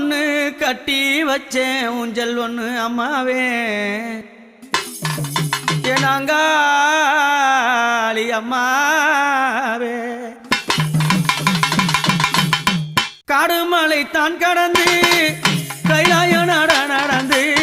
ஒன்று கட்டி வச்சேன் ஊஞ்சல் ஒன்று அம்மாவே என்னாங்காளி அம்மாவே காடுமலை தான் கடந்து கைலாய நட நடந்து